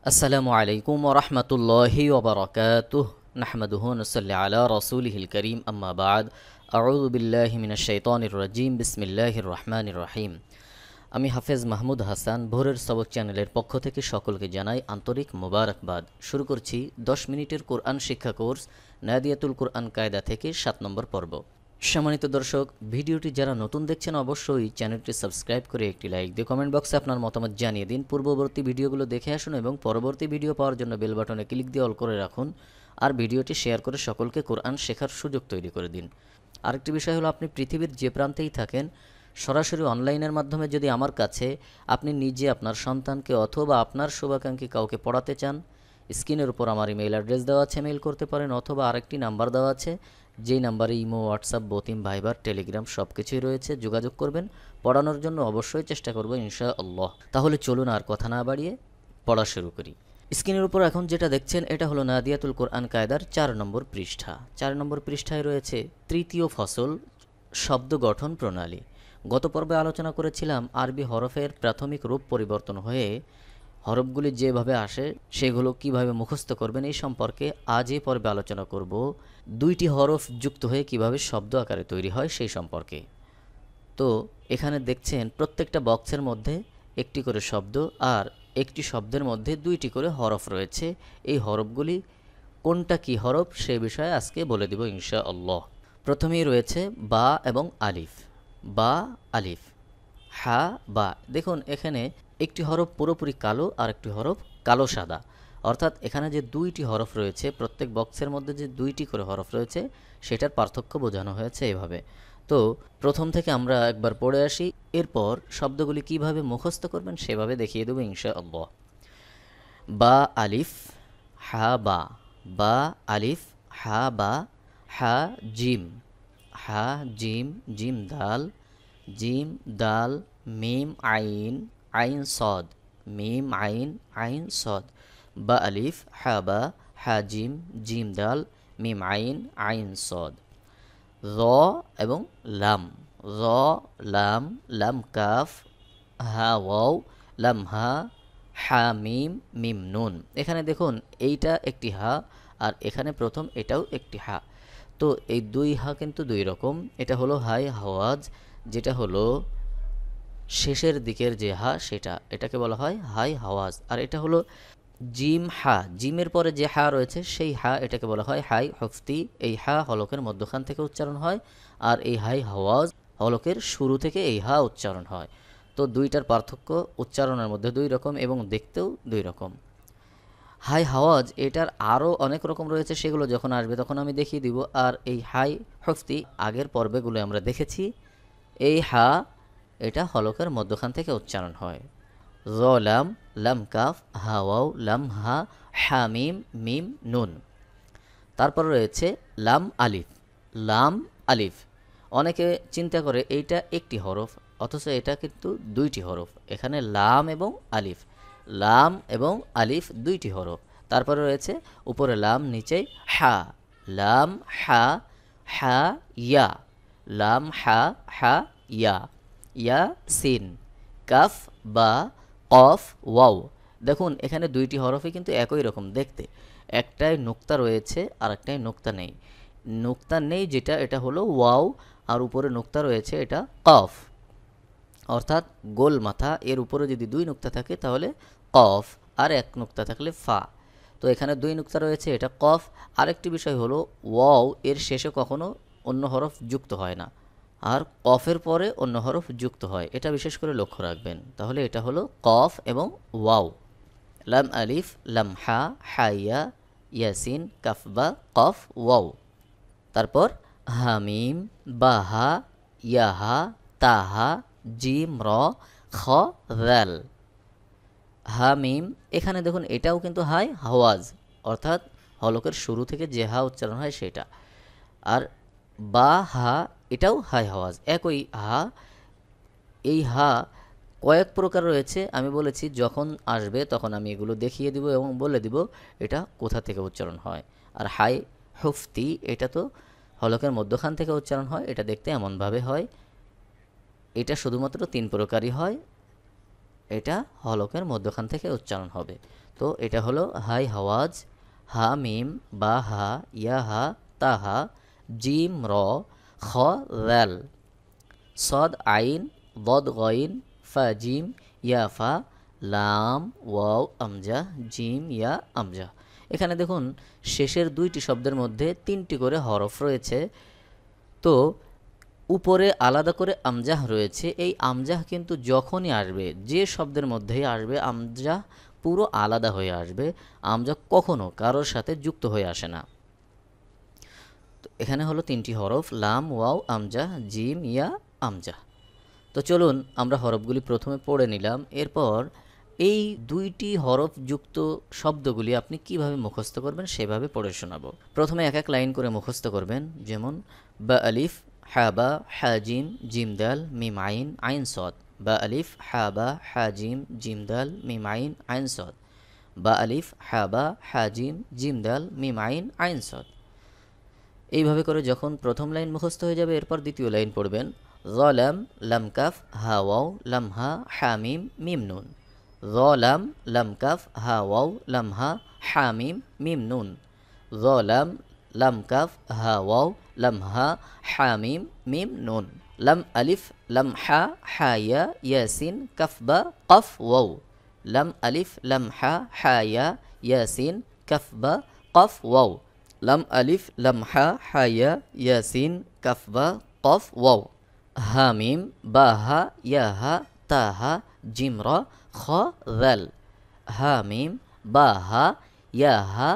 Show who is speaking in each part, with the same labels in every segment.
Speaker 1: আসসালামু আলাইকুম ওরহমতুল্লাহি ওবরাকাতুহ নাহমাদুহু নুসাল্লি আলা রাসূলিহিল কারীম আম্মা বা'দ আউযু বিল্লাহি মিনাশ শাইতানির রাজীম বিসমিল্লাহির রহমানির রহিম। আমি হাফেজ মাহমুদ হাসান ভোরের সবক চ্যানেলের পক্ষ থেকে সকলকে জানাই আন্তরিক মোবারকবাদ। শুরু করছি 10 মিনিটের কোরআন শিক্ষা কোর্স নাদিয়াতুল কোরআন কায়দা থেকে 7 নম্বর পর্ব। সম্মানিত দর্শক, ভিডিওটি যারা নতুন দেখছেন অবশ্যই চ্যানেলটি সাবস্ক্রাইব করে একটি লাইক দিয়ে কমেন্ট বক্সে আপনার মতামত জানিয়ে দিন। পূর্ববর্তী ভিডিওগুলো দেখে আসুন এবং পরবর্তী ভিডিও পাওয়ার জন্য বেল বাটনে ক্লিক দিয়ে অল করে রাখুন। আর ভিডিওটি শেয়ার করে সকলকে কোরআন শেখার সুযোগ তৈরি করে দিন। আরেকটি বিষয় হলো, আপনি পৃথিবীর যে প্রান্তেই থাকেন সরাসরি অনলাইনের মাধ্যমে যদি আমার কাছে আপনি নিজে আপনার সন্তানকে অথবা আপনার শুভাকাঙ্ক্ষী কাউকে পড়াতে চান, স্ক্রিনের উপর আমার ইমেইল অ্যাড্রেস দেওয়া আছে, মেইল করতে পারেন, অথবা আরেকটি নাম্বার দেওয়া আছে যেই নাম্বারে ইমো, হোয়াটসঅ্যাপ, বতিম, ভাইবার, টেলিগ্রাম সব কিছুই রয়েছে। যোগাযোগ করবেন। পড়ানোর জন্য অবশ্যই চেষ্টা করব ইনশাআল্লাহ। তাহলে চলুন আর কথা না বাড়িয়ে পড়া শুরু করি। স্ক্রিনের উপর এখন যেটা দেখছেন এটা হলো নাদিয়াতুল কোরআন কায়দার 4 নম্বর পৃষ্ঠা। 4 নম্বর পৃষ্ঠায় রয়েছে তৃতীয় ফসল, শব্দ গঠন প্রণালী। গত পর্বে আলোচনা করেছিলাম আরবি হরফের প্রাথমিক রূপ পরিবর্তন হয়ে হরফগুলি যেভাবে আসে সেগুলো কিভাবে মুখস্থ করবেন এই সম্পর্কে আজ এই পর্বে আলোচনা করব। 2টি হরফ যুক্ত হয়ে কিভাবে শব্দ আকারে তৈরি হয় সেই সম্পর্কে। তো এখানে দেখছেন প্রত্যেকটা বক্সের মধ্যে একটি করে শব্দ আর একটি শব্দের মধ্যে 2টি করে হরফ রয়েছে। এই হরফগুলি কোনটা কি হরফ সে বিষয়ে আজকে বলে দেব ইনশাআল্লাহ। প্রথমেই রয়েছে বা এবং আলিফ। বা, আলিফ, হা, বা। দেখুন এখানে একটি হরফ পুরোপুরি কালো আর একটি হরফ কালো সাদা, অর্থাৎ এখানে যে 2টি হরফ রয়েছে প্রত্যেক বক্সের মধ্যে যে 2টি করে হরফ রয়েছে সেটার পার্থক্য বোঝানো হয়েছে এভাবে। তো প্রথম থেকে আমরা একবার পড়ে আসি, এরপর শব্দগুলি কিভাবে মুখস্থ করবেন সেভাবে দেখিয়ে দেবো ইনশাআল্লাহ। বা, আলিফ, হা, বা। বা, আলিফ, হা, বা। হা, জিম, হা, জিম, জিম দাল, জিম দাল, মিম আইন, আইন সদ, মিম আইন, আইন সদ। বা, আলিফ, হা, বা। হা, জিম, জিম দাল, মিম আইন, আইন সদ। র এবং লাম। র, লাম, লাম কাফ, হা ওয়াও, লাম হা, হা মিম, মিম নুন। এখানে দেখুন এইটা একটি হা আর এখানে প্রথম এটাও একটি হা। তো এই 2 হা কিন্তু 2 রকম। এটা হলো হাই হাওয়াজ, যেটা হলো শেষের দিকের যে হা সেটা, এটাকে বলা হয় হাই হাওয়াজ। আর এটা হলো জিম হা, জিমের পরে যে হা রয়েছে সেই হা, এটাকে বলা হয় হাই হফতি। এই হা হলকের মধ্যখান থেকে উচ্চারণ হয় আর এই হাই হাওয়াজ হলকের শুরু থেকে এই হা উচ্চারণ হয়। তো 2টার পার্থক্য উচ্চারণের মধ্যে 2 রকম এবং দেখতেও 2 রকম। হাই হাওয়াজ এটার আরও অনেক রকম রয়েছে, সেগুলো যখন আসবে তখন আমি দেখিয়ে দিব। আর এই হাই হফতি আগের পর্বেগুলো আমরা দেখেছি। এই হা এটা হলকের মধ্যখান থেকে উচ্চারণ হয়। র, লাম, লাম কাফ, হা ওয়াও, লাম হা, হা মিম, মিম নুন। তারপর রয়েছে লাম আলিফ। লাম আলিফ, অনেকে চিন্তা করে এইটা একটি হরফ, অথচ এটা কিন্তু 2টি হরফ। এখানে লাম এবং আলিফ, লাম এবং আলিফ 2টি হরফ। তারপরে রয়েছে উপরে লাম, নিচে হা। লাম হা, হা ইয়া, লাম হা, হা ইয়া, ইয়া সিন, কাফ বা, কফ ওয়াও। দেখুন এখানে 2টি হরফই কিন্তু একই রকম দেখতে, একটাই নুক্তা রয়েছে আর একটাই নুক্তা নেই। নুক্তা নেই যেটা, এটা হলো ওয়াও, আর উপরে নুক্তা রয়েছে এটা কফ, অর্থাৎ গোল মাথা। এর উপরে যদি 2 নুক্তা থাকে তাহলে কফ, আর 1 নুক্তা থাকলে ফা। তো এখানে 2 নুক্তা রয়েছে, এটা কফ। আরেকটি বিষয় হলো ওয়াও এর শেষে কখনো অন্য হরফ যুক্ত হয় না, আর কফের পরে অন্য হরফ যুক্ত হয়, এটা বিশেষ করে লক্ষ্য রাখবেন। তাহলে এটা হলো কফ এবং ওয়াও। লাম আলিফ, লাম হা, হাইয়া, ইয়াসিন, কাফ বা, কফ ওয়াও। তারপর হামিম, বাহা, ইয়াহা, তাহা, জিম র, খ দাল। হামিম, এখানে দেখুন এটাও কিন্তু হাই হাওয়াজ, অর্থাৎ হলকের শুরু থেকে যে হা উচ্চারণ হয় সেটা। আর বা হা এটাও হাই হাওয়াজ, একই হা। এই হা কয়েক প্রকার রয়েছে, আমি বলেছি যখন আসবে তখন আমি এগুলো দেখিয়ে দিব এবং বলে দিব এটা কোথা থেকে উচ্চারণ হয়। আর হাই হুফতি এটা তো হলকের মধ্যখান থেকে উচ্চারণ হয়, এটা দেখতে এমনভাবে হয়। এটা শুধুমাত্র 3 প্রকারই হয়, এটা হলকের মধ্যখান থেকে উচ্চারণ হবে। তো তো এটা হলো হাই হাওয়াজ, হা মিম বা হা ইয়া হা তা হা জিম র খ দাল, সদ আইন বদ গইন ফা জিম ইয়া ফা লাম ওয়াও আমজা জিম ইয়া আমজা। এখানে দেখুন শেষের দুইটি শব্দের মধ্যে তিনটি করে হরফ রয়েছে। তো উপরে আলাদা করে আমজাহ রয়েছে। এই আমজাহ কিন্তু যখনই আসবে, যে শব্দের মধ্যেই আসবে, আমজাহ পুরো আলাদা হয়ে আসবে। আমজাহ কখনো কারোর সাথে যুক্ত হয়ে আসে না। তো এখানে হলো তিনটি হরফ লাম ওয়াও আমজাহ জিম ইয়া আমজাহ। তো চলুন আমরা হরফগুলি প্রথমে পড়ে নিলাম, এরপর এই দুইটি হরফ যুক্ত শব্দগুলি আপনি কিভাবে মুখস্থ করবেন সেভাবে পড়ে শোনাবো। প্রথমে এক এক লাইন করে মুখস্থ করবেন। যেমন বা আলিফ হা বা হা জিম জিম দাল মিম আইন আইন সদ, বা আলিফ হা বা হা জিম জিম দাল মিম আইন আইন সদ, বা আলিফ হা বা হা জিম জিম দাল মিম আইন আইন সদ। এইভাবে করে যখন প্রথম লাইন মুখস্থ হয়ে যাবে, এরপর দ্বিতীয় লাইন পড়বেন। যালাম লাম কাফ হা ওয়াও লাম হা হা মিম মিম নুন, যালাম লাম কাফ হা ওয়াও লাম হা হা মিম মিম নুন, যালাম লাম কাফ হা ওয়াও লাম হা হা মিম মিম নুন, লাম আলিফ লাম হা হা ইয়া ইয়াসিন কাফ বা কফ ওয়াও, লাম আলিফ লাম হা হা ইয়া ইয়াসিন কাফ বা কফ ওয়াও, লাম আলিফ লাম হা হা ইয়া ইয়াসিন কাফ বা কফ ওয়াও, হা মিম বা হা ইয়া হা তা হা জিম র খ দাল, হা মিম বা হা ইয়া হা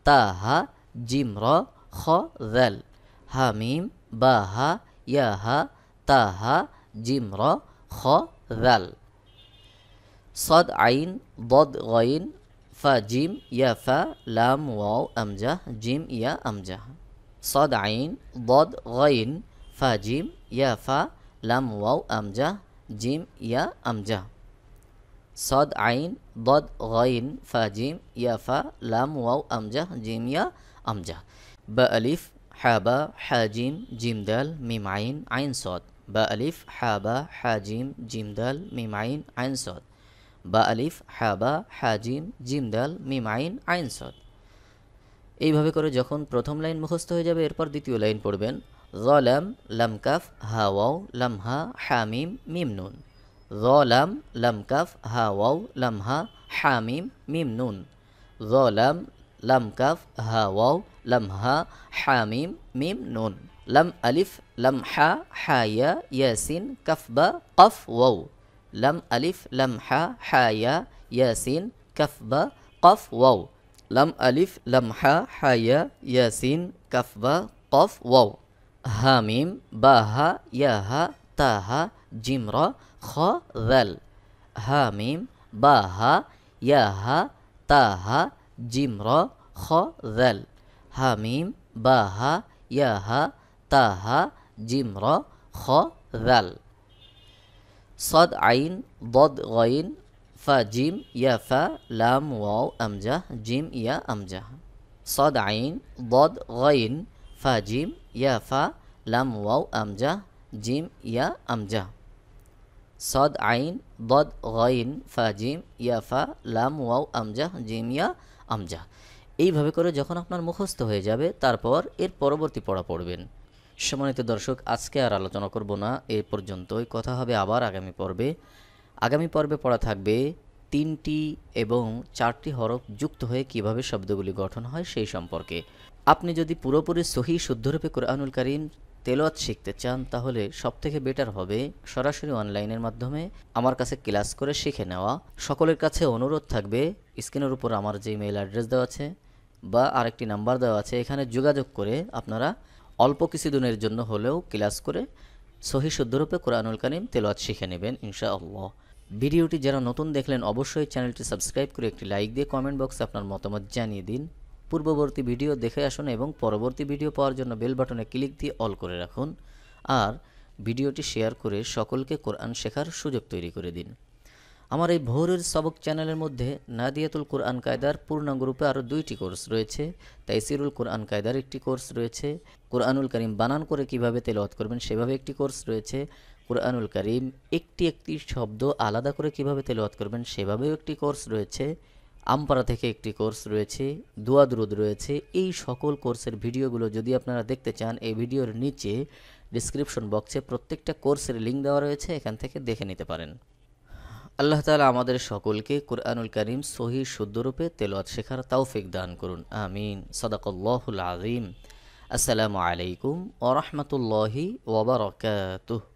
Speaker 1: তা হা জিম র খ দাল, হা মিম বা হা ইয়া হা তা হা জিম র খ দাল, সদ আইন বদ গইন ফা জিম ইয়া ফা লাম ওয়াও আমজাহ জিম ইয়া আমজাহ, সদ আইন বদ গইন ফা জিম ইয়া ফা লাম ওয়াও আমজাহ জিম ইয়া আমজাহ, সদ আইন বদ গইন ফা জিম ইয়া ফা লাম ওয়াও আমজাহ জিম ইয়া আমজাহ, বা আলিফ হা বা হা জিম জিম দাল মিম আইন আইন সদ, বা আলিফ হা বা হা জিম জিম দাল মিম আইন আইন সদ, বা আলিফ হা বা হা জিম জিম দাল মিম আইন আইন সদ। এইভাবে করে যখন প্রথম লাইন মুখস্থ হয়ে যাবে, এরপর দ্বিতীয় লাইন পড়বেন। যালাম লাম কাফ হা ওয়াও লাম হা হা মিম মিম নুন, যালাম লাম কাফ হা ওয়াও লাম হা হা মিম মিম নুন, যালাম লাম কাফ হা ওয়াও লাম হা হা মিম মিম নুন, লাম আলিফ লাম হা হা ইয়া ইয়াসিন কাফ বা কফ ওয়াও, লাম আলিফ লাম হা হা ইয়া ইয়াসিন কাফ বা কফ ওয়াও, লাম আলিফ লাম হা হা ইয়া ইয়াসিন কাফ বা কফ ওয়াও, হা মিম বা হা ইয়া হা তা হা জিম র খ দাল, হা মিম বা হা ইয়া হা তা হা জিম র খ দাল, হা মিম বা হা ইয়া হা তা হা জিম র খ দাল, সদ আইন বদ গইন ফা জিম ইয়া ফা লাম ওয়াও আমজাহ জিম ইয়া আমজাহ, সদ আইন বদ গইন ফা জিম ইয়া ফা লাম ওয়াও আমজাহ জিম ইয়া আমজাহ, সদ আইন বদ গইন ফা জিম ইয়া ফা লাম ওয়াও আমজাহ জিম ইয়া আমজাহ। এইভাবে করে যখন আপনার মুখস্থ হয়ে যাবে, তারপর এর পরবর্তী পড়া পড়বেন। সম্মানিত দর্শক, আজকে আর আলোচনা করব না, এ পর্যন্তই। কথা হবে আবার আগামী পর্বে। আগামী পর্বে পড়া থাকবে তিনটি এবং চারটি হরফ যুক্ত হয়ে কিভাবে শব্দগুলি গঠন হয় সেই সম্পর্কে। আপনি যদি পুরোপুরি সহি শুদ্ধরূপে কোরআনুল কারীম তেলাওয়াত শিখতে চান, তাহলে সবথেকে বেটার হবে সরাসরি অনলাইনের মাধ্যমে আমার কাছে ক্লাস করে শিখে নেওয়া। সকলের কাছে অনুরোধ থাকবে, স্ক্রিনের উপর আমার যে মেইল অ্যাড্রেস দেওয়া আছে বা আরেকটি নাম্বার দেওয়া আছে, এখানে যোগাযোগ করে আপনারা অল্প কিছুদিনের জন্য হলেও ক্লাস করে সহি শুদ্ধরূপে কোরআনুল কারীম তেলাওয়াত শিখে নেবেন ইনশাআল্লাহ। ভিডিওটি যারা নতুন দেখলেন, অবশ্যই চ্যানেলটি সাবস্ক্রাইব করে একটি লাইক দিয়ে কমেন্ট বক্সে আপনার মতামত জানিয়ে দিন। পূর্ববর্তী ভিডিও দেখে আসুন এবং পরবর্তী ভিডিও পাওয়ার জন্য বেল বাটনে ক্লিক দিয়ে অল করে রাখুন। আর ভিডিওটি শেয়ার করে সকলকে কোরআন শেখার সুযোগ তৈরি করে দিন। আমার এই ভোরের সবক চ্যানেলের মধ্যে নাদিয়াতুল কোরআন কায়দার পূর্ণাঙ্গ রূপে আরও 2টি কোর্স রয়েছে। তাইসিরুল কোরআন কায়দার একটি কোর্স রয়েছে, কোরআনুল কারীম বানান করে কিভাবে তেলাওয়াত করবেন সেভাবে একটি কোর্স রয়েছে, কোরআনুল কারীম একটি একটি শব্দ আলাদা করে কিভাবে তেলাওয়াত করবেন সেভাবেও একটি কোর্স রয়েছে। আমপারা থেকে একটি কোর্স রয়েছে, দোয়া দুরুদ রয়েছে। এই সকল কোর্সের ভিডিওগুলো যদি আপনারা দেখতে চান, এই ভিডিওর নিচে ডিসক্রিপশন বক্সে প্রত্যেকটা কোর্সের লিঙ্ক দেওয়া রয়েছে, এখান থেকে দেখে নিতে পারেন। আল্লাহ তাআলা আমাদের সকলকে কুরআনুল কারীম সহি শুদ্ধরূপে তেলাওয়াত শেখার তৌফিক দান করুন, আমিন। সাদাকাল্লাহুল আযীম। আসসালামু আলাইকুম ওয়া রাহমাতুল্লাহি ওয়া বারাকাতুহু।